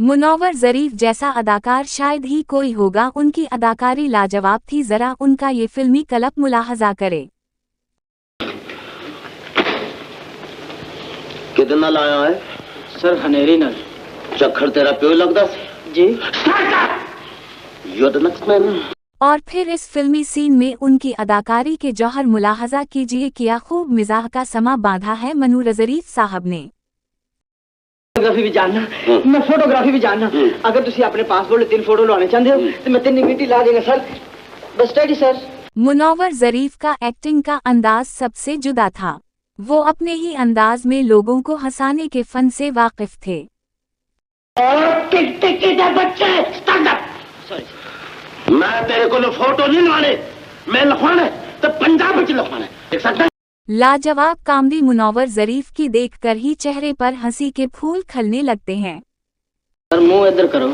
मुनव्वर ज़रीफ जैसा अदाकार शायद ही कोई होगा, उनकी अदाकारी लाजवाब थी। जरा उनका ये फिल्मी कलप मुलाहजा करे। कितना लाया है सर? हनेरी नल चक्कर तेरा प्यो लगता जी। और फिर इस फिल्मी सीन में उनकी अदाकारी के जौहर मुलाहजा कीजिए। किया खूब मिजाह का समा बांधा है मनूर ज़रीफ साहब ने। फोटोग्राफी भी जानना, मैं फोटोग्राफी भी जानना। अगर तुसी अपने पासपोर्ट 3 फोटो लाने चाहते हो तो मैं 3 मिनट ला देंगे सर। बस स्टडी सर। मुनव्वर ज़रीफ का एक्टिंग का अंदाज सबसे जुदा था। वो अपने ही अंदाज में लोगों को हंसाने के फन से वाकिफ थे। मैं तेरे को फोटो नहीं लवाने, मैं लिखवाने तो पंजाब में लिखवाने। देख सकते हैं लाजवाब कॉमेडी मुनव्वर ज़रीफ की देखकर ही चेहरे पर हंसी के फूल खिलने लगते हैं। मुंह इधर करो।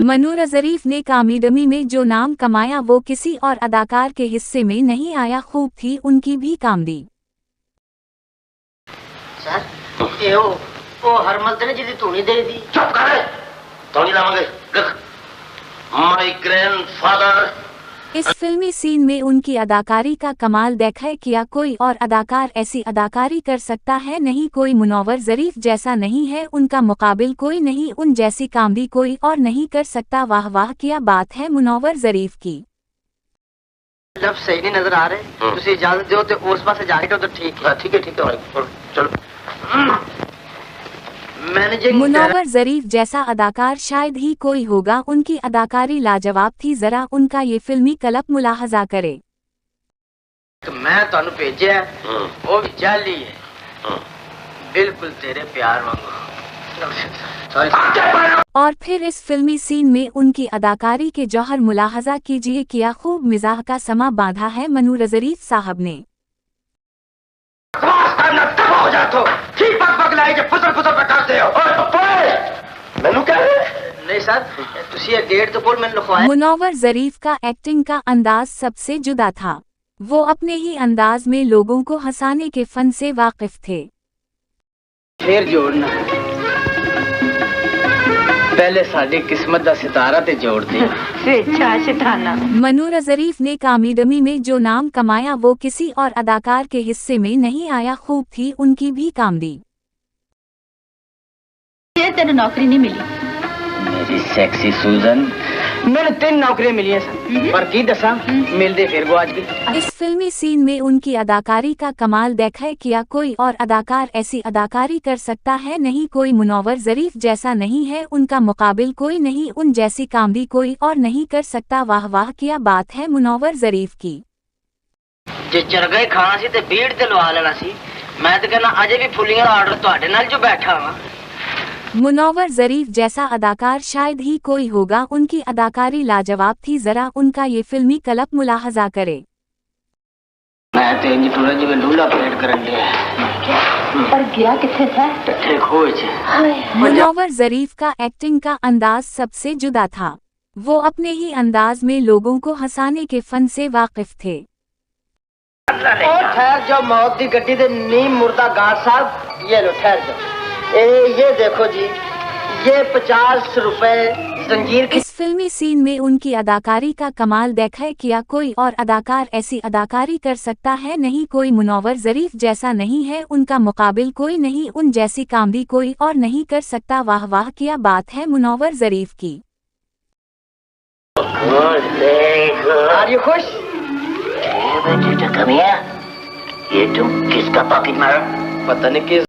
मनूर ज़रीफ ने कॉमेडी में जो नाम कमाया वो किसी और अदाकार के हिस्से में नहीं आया। खूब थी उनकी भी कॉमेडी। सर वो हरमल ने जिदी तूनी दे दी। चुप कर, तोनी लावांगे। देख माय ग्रैंडफादर। इस फिल्मी सीन में उनकी अदाकारी का कमाल देखा। किया कोई और अदाकार ऐसी अदाकारी कर सकता है? नहीं, कोई मुनव्वर ज़रीफ जैसा नहीं है, उनका मुकाबिल कोई नहीं, उन जैसी कॉमेडी कोई और नहीं कर सकता। वाह वाह, क्या बात है मुनव्वर ज़रीफ की। जब सही नहीं नजर आ रहे तुझे इजाजत दो तो उस पास जाके तो ठीक है। ठीक है चलो। मुनव्वर ज़रीफ जैसा अदाकार शायद ही कोई होगा, उनकी अदाकारी लाजवाब थी। जरा उनका ये फिल्मी कलप मुलाहजा करे। मैं तानू भेजा वो भी जाली है, बिल्कुल तेरे प्यार वांगू। और फिर इस फिल्मी सीन में उनकी अदाकारी के जौहर मुलाहजा कीजिए। किया खूब मिजाह का समा बांधा है मनूर ज़रीफ साहब ने। नहीं सर, तुसी ये डेट तो बोल मैंने लिखवाया। मुनव्वर ज़रीफ का एक्टिंग का अंदाज सबसे जुदा था। वो अपने ही अंदाज में लोगों को हंसाने के फन से वाकिफ थे। फिर जोड़ना पहले साडी किस्मत दा सितारा ते जोड़ दी। स्वेच्छा सिताना। मनूर ज़रीफ ने कॉमेडी में जो नाम कमाया वो किसी और अदाकार के हिस्से में नहीं आया। खूब थी उनकी भी कॉमेडी। ये तेरे नौकरी नहीं मिली? मेरी सेक्सी सूजन, मैंने 3 नौकरियां मिली हैं सर, पर की दसा मिलते फिर वो आज की। इस फिल्मी सीन में उनकी अदाकारी का कमाल देखा। किया कोई और अदाकार ऐसी अदाकारी कर सकता है? नहीं, कोई मुनव्वर ज़रीफ जैसा नहीं है, उनका मुकाबिल कोई नहीं, उन जैसी कॉमेडी कोई और नहीं कर सकता। वाह वाह, क्या बात है मुनव्वर ज़रीफ की। जे चरगे खाना सी ते बीड़ ते लवा लेना सी। मैं तो कहना अजे भी फुलियां दा आर्डर तुहाडे नाल जो बैठा हां। मुनव्वर ज़रीफ जैसा अदाकार शायद ही कोई होगा, उनकी अदाकारी लाजवाब थी। जरा उनका ये फिल्मी कलप मुलाहजा करे। मैं तो इंज थोड़ा जिवे लूला पेट करन दिया पर गया किथे था? टट्ठे खोज। मुनव्वर ज़रीफ का एक्टिंग का अंदाज सबसे जुदा था। वो अपने ही अंदाज में लोगों को हंसाने के फन से वाकिफ थे। और ठहर जाओ, मौत दी गड्डी दे नीम मुर्दा गार्ड साहब, ये लो ठहर जाओ। ये देखो जी, ये 50 रुपए जंजीर की। इस फिल्मी सीन में उनकी अदाकारी का कमाल देखा। किया कोई और अदाकार ऐसी अदाकारी कर सकता है? नहीं, कोई मुनव्वर ज़रीफ जैसा नहीं है, उनका मुकाबिल कोई नहीं, उन जैसी कॉमेडी कोई और नहीं कर सकता। वाह वाह, क्या बात है मुनव्वर ज़रीफ की। आर यू खुश? ये तुम किसका पॉकेट मारा? पता नहीं किस